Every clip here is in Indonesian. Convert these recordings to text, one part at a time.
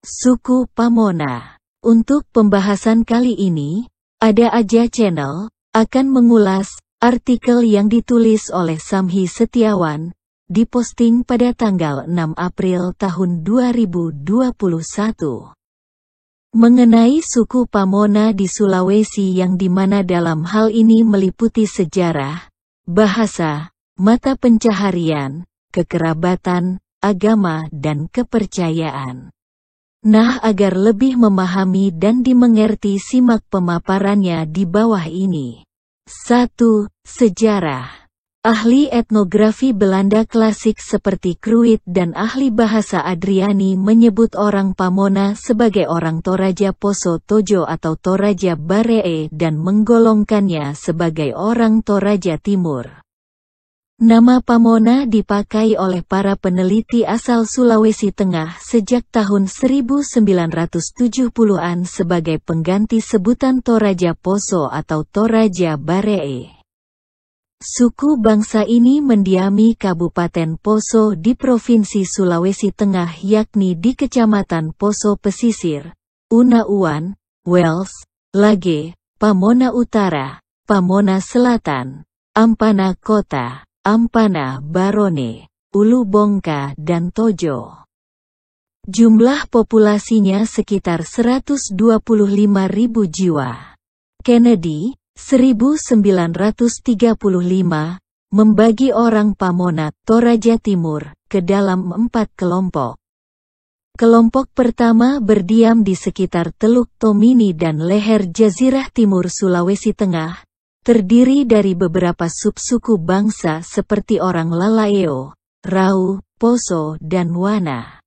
Suku Pamona. Untuk pembahasan kali ini, Ada Aja Channel akan mengulas artikel yang ditulis oleh Samhi Setiawan, diposting pada tanggal 6 April tahun 2021. Mengenai suku Pamona di Sulawesi yang dimana dalam hal ini meliputi sejarah, bahasa, mata pencaharian, kekerabatan, agama dan kepercayaan. Nah, agar lebih memahami dan dimengerti, simak pemaparannya di bawah ini. 1. Sejarah. Ahli etnografi Belanda klasik seperti Kruit dan ahli bahasa Adriani menyebut orang Pamona sebagai orang Toraja Poso Tojo atau Toraja Baree dan menggolongkannya sebagai orang Toraja Timur. Nama Pamona dipakai oleh para peneliti asal Sulawesi Tengah sejak tahun 1970-an sebagai pengganti sebutan Toraja Poso atau Toraja Baree. Suku bangsa ini mendiami Kabupaten Poso di Provinsi Sulawesi Tengah, yakni di Kecamatan Poso Pesisir, Unauan, Wels, Lage, Pamona Utara, Pamona Selatan, Ampana Kota, Ampana Barone, Ulu Bongka dan Tojo. Jumlah populasinya sekitar 125.000 jiwa. Kennedy, 1935, membagi orang Pamona, Toraja Timur, ke dalam 4 kelompok. Kelompok pertama berdiam di sekitar Teluk Tomini dan leher Jazirah Timur Sulawesi Tengah, terdiri dari beberapa subsuku bangsa seperti orang Lalaeo, Rau, Poso dan Wana.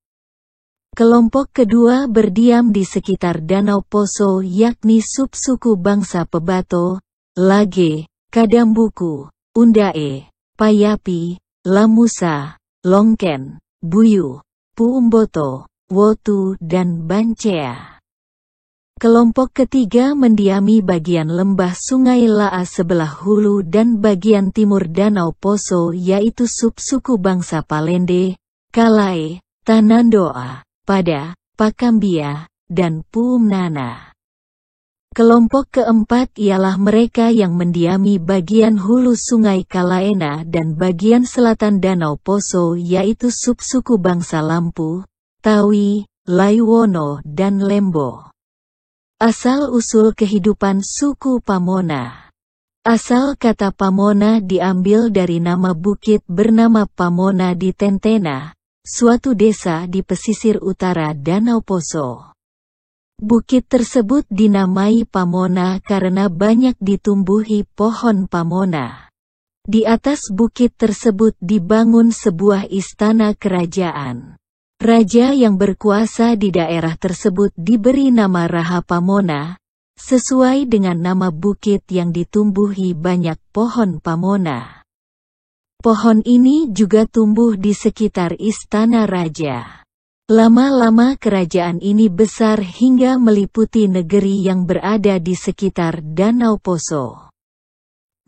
Kelompok kedua berdiam di sekitar Danau Poso, yakni subsuku bangsa Pebato, Lage, Kadambuku, Undae, Payapi, Lamusa, Longken, Buyu, Puumboto, Wotu dan Bancea. Kelompok ketiga mendiami bagian lembah Sungai Laa sebelah hulu dan bagian timur Danau Poso, yaitu subsuku bangsa Palende, Kalae, Tanandoa, Pada, Pakambia, dan Puumnana. Kelompok keempat ialah mereka yang mendiami bagian hulu Sungai Kalaena dan bagian selatan Danau Poso, yaitu subsuku bangsa Lampu, Tawi, Laiwono dan Lembo. Asal-usul kehidupan suku Pamona. Asal kata Pamona diambil dari nama bukit bernama Pamona di Tentena, suatu desa di pesisir utara Danau Poso. Bukit tersebut dinamai Pamona karena banyak ditumbuhi pohon Pamona. Di atas bukit tersebut dibangun sebuah istana kerajaan. Raja yang berkuasa di daerah tersebut diberi nama Raha Pamona, sesuai dengan nama bukit yang ditumbuhi banyak pohon Pamona. Pohon ini juga tumbuh di sekitar istana raja. Lama-lama kerajaan ini besar hingga meliputi negeri yang berada di sekitar Danau Poso.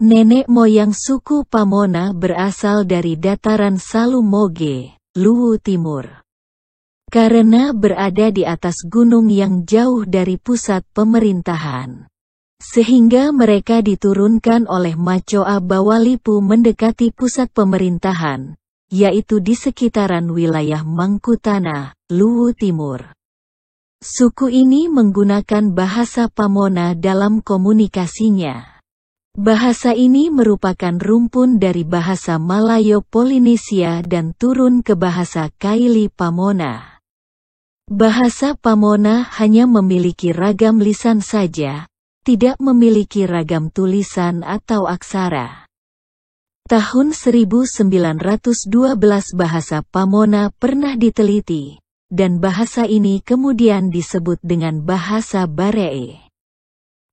Nenek moyang suku Pamona berasal dari dataran Salumoge, Luwu Timur. Karena berada di atas gunung yang jauh dari pusat pemerintahan, sehingga mereka diturunkan oleh Macoa Bawalipu mendekati pusat pemerintahan, yaitu di sekitaran wilayah Mangkutana, Luwu Timur. Suku ini menggunakan bahasa Pamona dalam komunikasinya. Bahasa ini merupakan rumpun dari bahasa Malayo Polinesia dan turun ke bahasa Kaili Pamona. Bahasa Pamona hanya memiliki ragam lisan saja, tidak memiliki ragam tulisan atau aksara. Tahun 1912 bahasa Pamona pernah diteliti, dan bahasa ini kemudian disebut dengan bahasa Baree.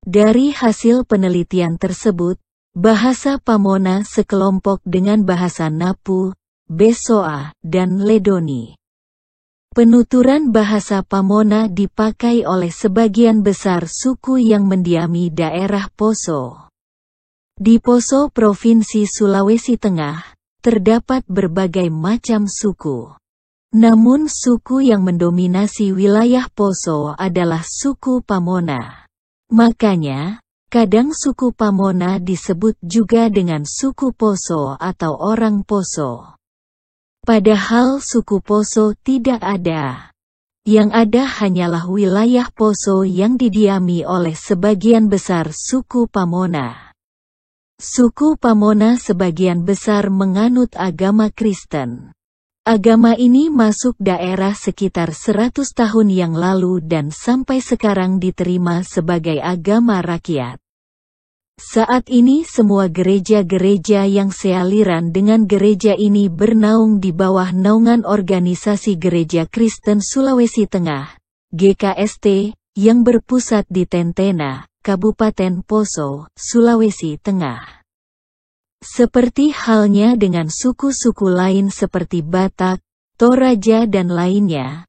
Dari hasil penelitian tersebut, bahasa Pamona sekelompok dengan bahasa Napu, Besoa, dan Ledoni. Penuturan bahasa Pamona dipakai oleh sebagian besar suku yang mendiami daerah Poso. Di Poso, Provinsi Sulawesi Tengah, terdapat berbagai macam suku. Namun suku yang mendominasi wilayah Poso adalah suku Pamona. Makanya, kadang suku Pamona disebut juga dengan suku Poso atau orang Poso. Padahal suku Poso tidak ada. Yang ada hanyalah wilayah Poso yang didiami oleh sebagian besar suku Pamona. Suku Pamona sebagian besar menganut agama Kristen. Agama ini masuk daerah sekitar 100 tahun yang lalu dan sampai sekarang diterima sebagai agama rakyat. Saat ini semua gereja-gereja yang sealiran dengan gereja ini bernaung di bawah naungan Organisasi Gereja Kristen Sulawesi Tengah, GKST, yang berpusat di Tentena, Kabupaten Poso, Sulawesi Tengah. Seperti halnya dengan suku-suku lain seperti Batak, Toraja dan lainnya.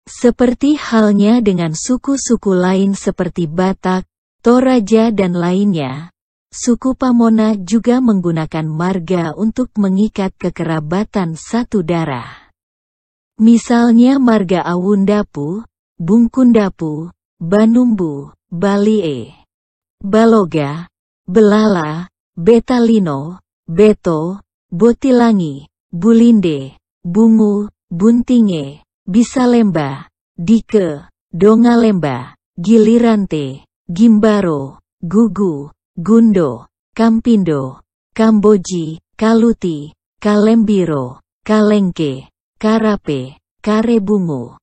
Seperti halnya dengan suku-suku lain seperti Batak, Toraja dan lainnya, suku Pamona juga menggunakan marga untuk mengikat kekerabatan satu darah. Misalnya marga Awundapu, Bungkundapu, Banumbu, Balie, Baloga, Belala, Betalino, Beto, Botilangi, Bulinde, Bungu, Buntinge, Bisalemba, Dike, Dongalemba, Gilirante, Gimbaro, Gugu, Gundo, Kampindo, Kamboji, Kaluti, Kalembiro, Kalengke, Karape, Karebungu,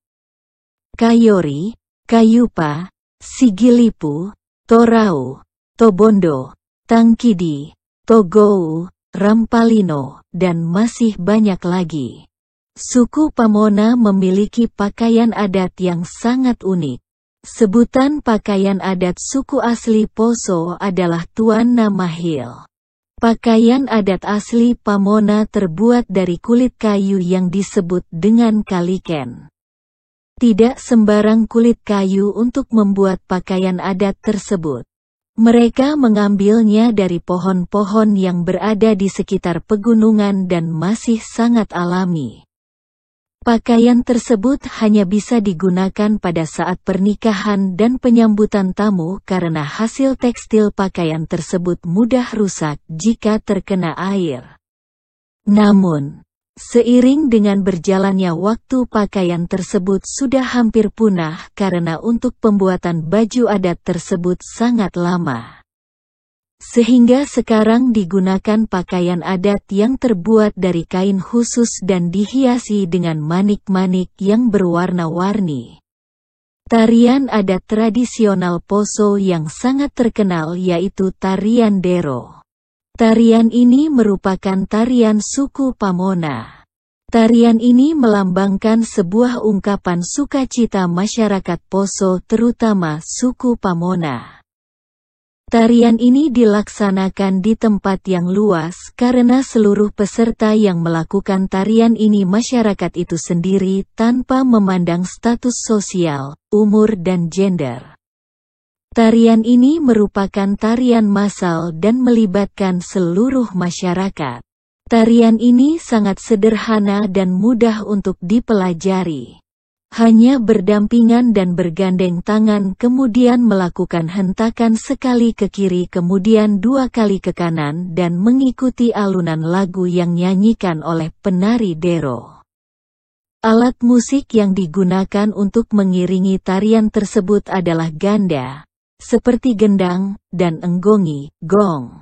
Kayori, Kayupa, Sigilipu, Torau, Tobondo, Tangkidi, Togou, Rampalino, dan masih banyak lagi. Suku Pamona memiliki pakaian adat yang sangat unik. Sebutan pakaian adat suku asli Poso adalah Tuanna Mahil. Pakaian adat asli Pamona terbuat dari kulit kayu yang disebut dengan kaliken. Tidak sembarang kulit kayu untuk membuat pakaian adat tersebut. Mereka mengambilnya dari pohon-pohon yang berada di sekitar pegunungan dan masih sangat alami. Pakaian tersebut hanya bisa digunakan pada saat pernikahan dan penyambutan tamu karena hasil tekstil pakaian tersebut mudah rusak jika terkena air. Namun, seiring dengan berjalannya waktu pakaian tersebut sudah hampir punah karena untuk pembuatan baju adat tersebut sangat lama. Sehingga sekarang digunakan pakaian adat yang terbuat dari kain khusus dan dihiasi dengan manik-manik yang berwarna-warni. Tarian adat tradisional Poso yang sangat terkenal yaitu tarian Dero. Tarian ini merupakan tarian suku Pamona. Tarian ini melambangkan sebuah ungkapan sukacita masyarakat Poso terutama suku Pamona. Tarian ini dilaksanakan di tempat yang luas karena seluruh peserta yang melakukan tarian ini masyarakat itu sendiri tanpa memandang status sosial, umur dan gender. Tarian ini merupakan tarian massal dan melibatkan seluruh masyarakat. Tarian ini sangat sederhana dan mudah untuk dipelajari. Hanya berdampingan dan bergandeng tangan kemudian melakukan hentakan sekali ke kiri kemudian 2 kali ke kanan dan mengikuti alunan lagu yang nyanyikan oleh penari Dero. Alat musik yang digunakan untuk mengiringi tarian tersebut adalah ganda, seperti gendang, dan enggongi, gong.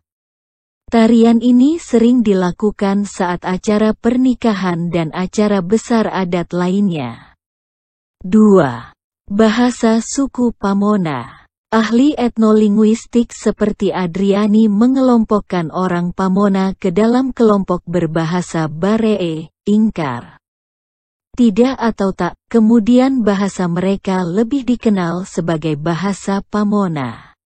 Tarian ini sering dilakukan saat acara pernikahan dan acara besar adat lainnya. 2. Bahasa suku Pamona. Ahli etnolinguistik seperti Adriani mengelompokkan orang Pamona ke dalam kelompok berbahasa Baree, Ingkar. Tidak atau tak, kemudian bahasa mereka lebih dikenal sebagai bahasa Pamona.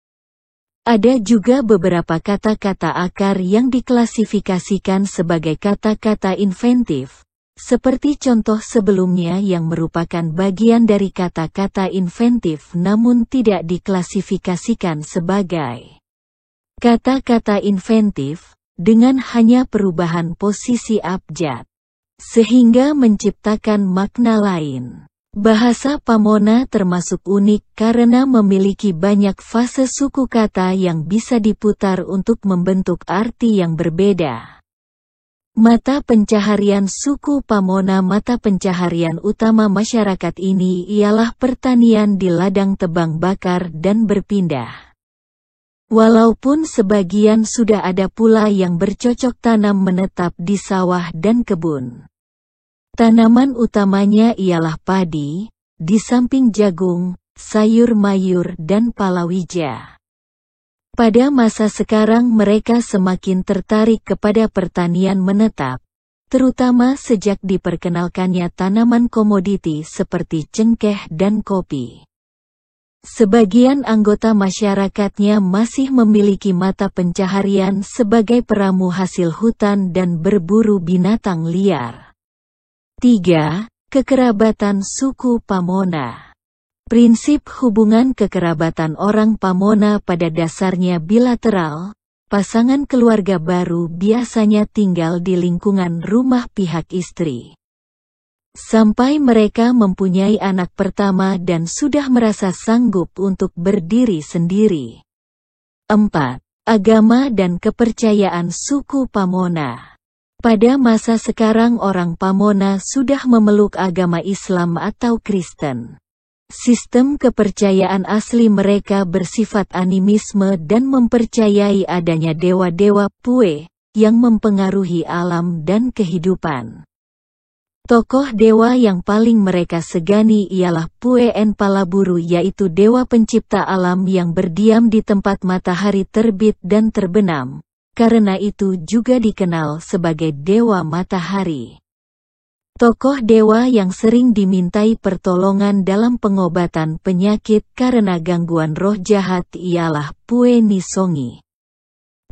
Ada juga beberapa kata-kata akar yang diklasifikasikan sebagai kata-kata inventif. Seperti contoh sebelumnya yang merupakan bagian dari kata-kata inventif namun tidak diklasifikasikan sebagai kata-kata inventif, dengan hanya perubahan posisi abjad. sehingga menciptakan makna lain. Bahasa Pamona termasuk unik karena memiliki banyak fase suku kata yang bisa diputar untuk membentuk arti yang berbeda. Mata pencaharian suku Pamona. Mata pencaharian utama masyarakat ini ialah pertanian di ladang tebang bakar dan berpindah. Walaupun sebagian sudah ada pula yang bercocok tanam menetap di sawah dan kebun. Tanaman utamanya ialah padi, di samping jagung, sayur mayur dan palawija. Pada masa sekarang mereka semakin tertarik kepada pertanian menetap, terutama sejak diperkenalkannya tanaman komoditi seperti cengkeh dan kopi. Sebagian anggota masyarakatnya masih memiliki mata pencaharian sebagai peramu hasil hutan dan berburu binatang liar. 3. Kekerabatan suku Pamona. Prinsip hubungan kekerabatan orang Pamona pada dasarnya bilateral. Pasangan keluarga baru biasanya tinggal di lingkungan rumah pihak istri. Sampai mereka mempunyai anak pertama dan sudah merasa sanggup untuk berdiri sendiri. 4. Agama dan kepercayaan suku Pamona. Pada masa sekarang orang Pamona sudah memeluk agama Islam atau Kristen. Sistem kepercayaan asli mereka bersifat animisme dan mempercayai adanya dewa-dewa Pue yang mempengaruhi alam dan kehidupan. Tokoh dewa yang paling mereka segani ialah Pue en Palaburu, yaitu dewa pencipta alam yang berdiam di tempat matahari terbit dan terbenam. Karena itu juga dikenal sebagai dewa matahari. Tokoh dewa yang sering dimintai pertolongan dalam pengobatan penyakit karena gangguan roh jahat ialah Pue Nisongi.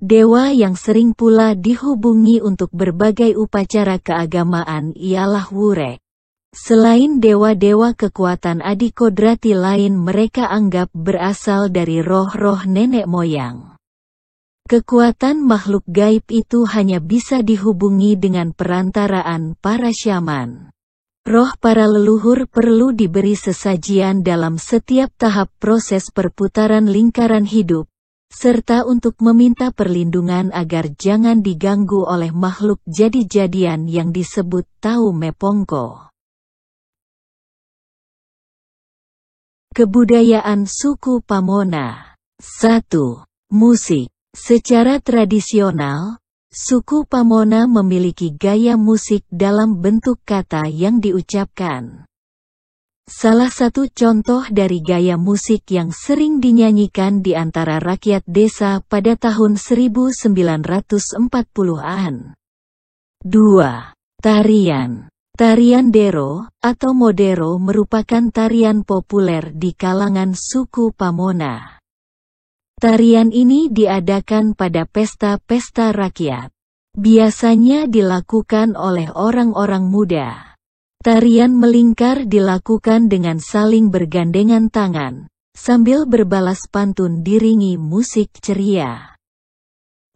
Dewa yang sering pula dihubungi untuk berbagai upacara keagamaan ialah Wurek. Selain dewa-dewa kekuatan adikodrati lain mereka anggap berasal dari roh-roh nenek moyang. Kekuatan makhluk gaib itu hanya bisa dihubungi dengan perantaraan para syaman. Roh para leluhur perlu diberi sesajian dalam setiap tahap proses perputaran lingkaran hidup, serta untuk meminta perlindungan agar jangan diganggu oleh makhluk jadi-jadian yang disebut Tau Mepongko. Kebudayaan suku Pamona. 1. Musik. Secara tradisional, suku Pamona memiliki gaya musik dalam bentuk kata yang diucapkan. Salah satu contoh dari gaya musik yang sering dinyanyikan di antara rakyat desa pada tahun 1940-an. 2. Tarian. Tarian Dero, atau Modero merupakan tarian populer di kalangan suku Pamona. Tarian ini diadakan pada pesta-pesta rakyat. Biasanya dilakukan oleh orang-orang muda. Tarian melingkar dilakukan dengan saling bergandengan tangan, sambil berbalas pantun diringi musik ceria.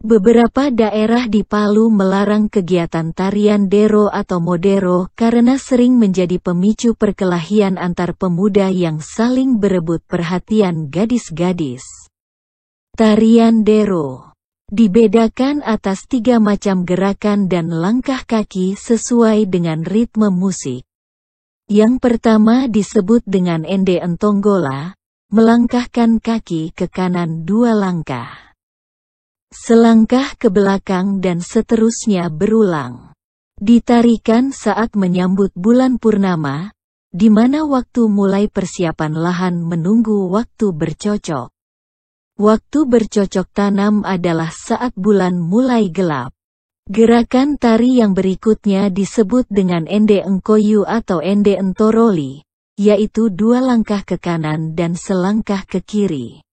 Beberapa daerah di Palu melarang kegiatan tarian Dero atau Modero karena sering menjadi pemicu perkelahian antar pemuda yang saling berebut perhatian gadis-gadis. Tarian Dero dibedakan atas 3 macam gerakan dan langkah kaki sesuai dengan ritme musik. Yang pertama disebut dengan Ende Entonggola, melangkahkan kaki ke kanan 2 langkah. Selangkah ke belakang dan seterusnya berulang. Ditarikan saat menyambut bulan purnama, di mana waktu mulai persiapan lahan menunggu waktu bercocok. Waktu bercocok tanam adalah saat bulan mulai gelap. Gerakan tari yang berikutnya disebut dengan Ende Engkoyu atau Ende Entoroli, yaitu 2 langkah ke kanan dan selangkah ke kiri.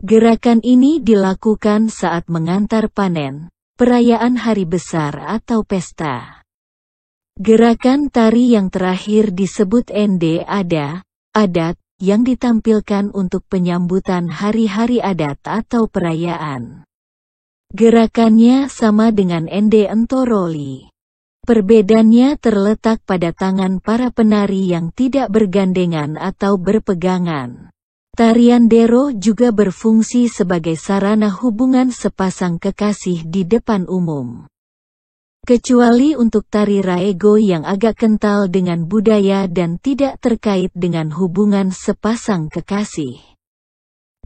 Gerakan ini dilakukan saat mengantar panen, perayaan hari besar atau pesta. Gerakan tari yang terakhir disebut Ende Adat, yang ditampilkan untuk penyambutan hari-hari adat atau perayaan. Gerakannya sama dengan Ende Entoroli. Perbedaannya terletak pada tangan para penari yang tidak bergandengan atau berpegangan. Tarian Dero juga berfungsi sebagai sarana hubungan sepasang kekasih di depan umum. Kecuali untuk tari Raego yang agak kental dengan budaya dan tidak terkait dengan hubungan sepasang kekasih.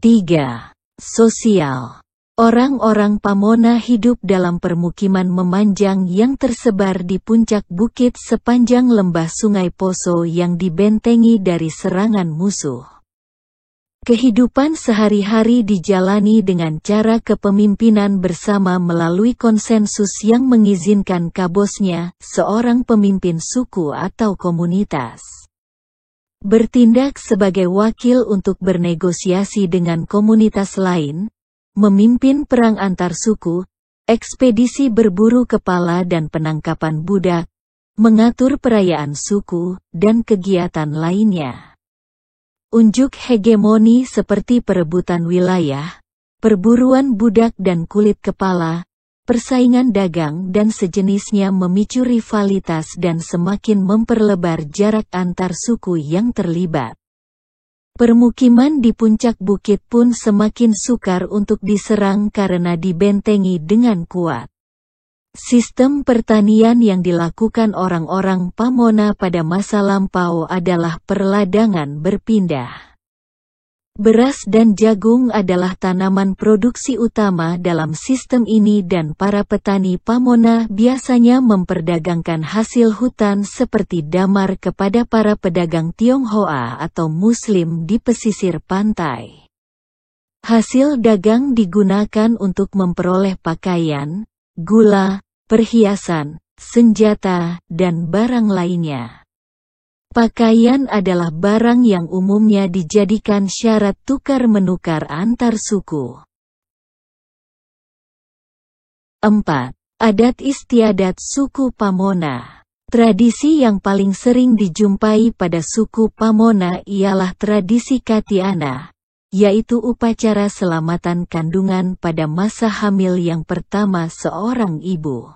3. Sosial. Orang-orang Pamona hidup dalam permukiman memanjang yang tersebar di puncak bukit sepanjang lembah Sungai Poso yang dibentengi dari serangan musuh. Kehidupan sehari-hari dijalani dengan cara kepemimpinan bersama melalui konsensus yang mengizinkan kabosnya, seorang pemimpin suku atau komunitas, bertindak sebagai wakil untuk bernegosiasi dengan komunitas lain, memimpin perang antar suku, ekspedisi berburu kepala dan penangkapan budak, mengatur perayaan suku, dan kegiatan lainnya. Unjuk hegemoni seperti perebutan wilayah, perburuan budak dan kulit kepala, persaingan dagang dan sejenisnya memicu rivalitas dan semakin memperlebar jarak antar suku yang terlibat. Permukiman di puncak bukit pun semakin sukar untuk diserang karena dibentengi dengan kuat. Sistem pertanian yang dilakukan orang-orang Pamona pada masa lampau adalah perladangan berpindah. Beras dan jagung adalah tanaman produksi utama dalam sistem ini dan para petani Pamona biasanya memperdagangkan hasil hutan seperti damar kepada para pedagang Tionghoa atau Muslim di pesisir pantai. Hasil dagang digunakan untuk memperoleh pakaian, gula, perhiasan, senjata, dan barang lainnya. Pakaian adalah barang yang umumnya dijadikan syarat tukar-menukar antar suku. 4. Adat istiadat suku Pamona. Tradisi yang paling sering dijumpai pada suku Pamona ialah tradisi Katiana, yaitu upacara selamatan kandungan pada masa hamil yang pertama seorang ibu.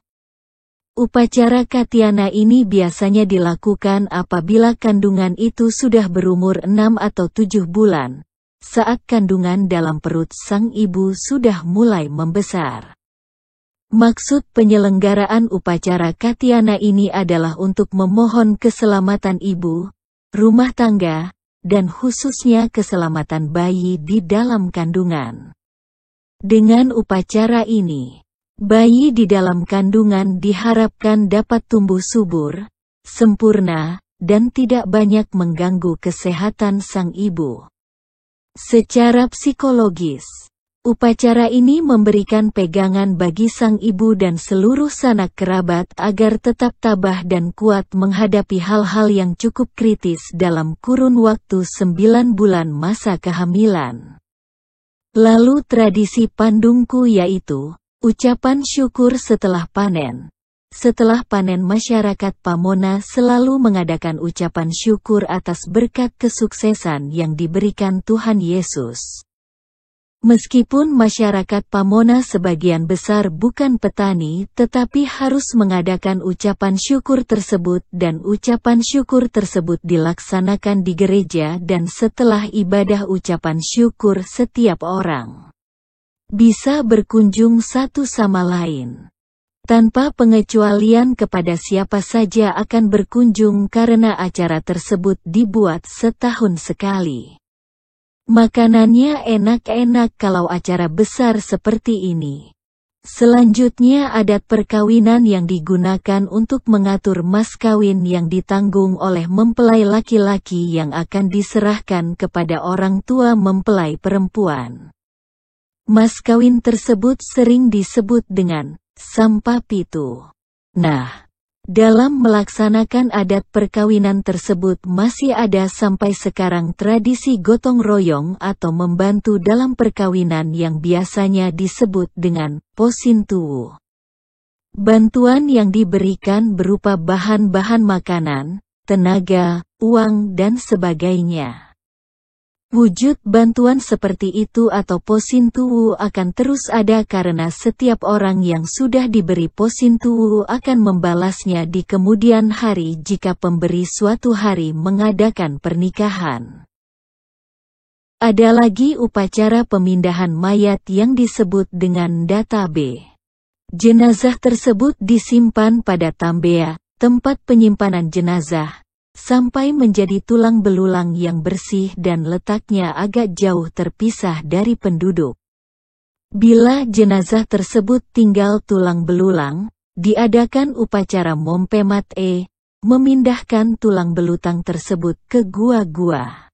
Upacara Katiana ini biasanya dilakukan apabila kandungan itu sudah berumur 6 atau 7 bulan, saat kandungan dalam perut sang ibu sudah mulai membesar. Maksud penyelenggaraan upacara Katiana ini adalah untuk memohon keselamatan ibu, rumah tangga, dan khususnya keselamatan bayi di dalam kandungan. Dengan upacara ini, bayi di dalam kandungan diharapkan dapat tumbuh subur, sempurna, dan tidak banyak mengganggu kesehatan sang ibu. Secara psikologis, upacara ini memberikan pegangan bagi sang ibu dan seluruh sanak kerabat agar tetap tabah dan kuat menghadapi hal-hal yang cukup kritis dalam kurun waktu 9 bulan masa kehamilan. Lalu tradisi Pandungku yaitu ucapan syukur setelah panen. Setelah panen masyarakat Pamona selalu mengadakan ucapan syukur atas berkat kesuksesan yang diberikan Tuhan Yesus. Meskipun masyarakat Pamona sebagian besar bukan petani tetapi harus mengadakan ucapan syukur tersebut dan ucapan syukur tersebut dilaksanakan di gereja dan setelah ibadah ucapan syukur setiap orang bisa berkunjung satu sama lain, tanpa pengecualian kepada siapa saja akan berkunjung karena acara tersebut dibuat setahun sekali. Makanannya enak-enak kalau acara besar seperti ini. Selanjutnya adat perkawinan yang digunakan untuk mengatur mas kawin yang ditanggung oleh mempelai laki-laki yang akan diserahkan kepada orang tua mempelai perempuan. Mas kawin tersebut sering disebut dengan sampapitu. Nah, dalam melaksanakan adat perkawinan tersebut masih ada sampai sekarang tradisi gotong royong atau membantu dalam perkawinan yang biasanya disebut dengan posintuwu. Bantuan yang diberikan berupa bahan-bahan makanan, tenaga, uang dan sebagainya. Wujud bantuan seperti itu atau posintuwu akan terus ada karena setiap orang yang sudah diberi posintuwu akan membalasnya di kemudian hari jika pemberi suatu hari mengadakan pernikahan. Ada lagi upacara pemindahan mayat yang disebut dengan databe. Jenazah tersebut disimpan pada tambea, tempat penyimpanan jenazah, sampai menjadi tulang belulang yang bersih dan letaknya agak jauh terpisah dari penduduk. Bila jenazah tersebut tinggal tulang belulang, diadakan upacara mompemat memindahkan tulang belutang tersebut ke gua-gua.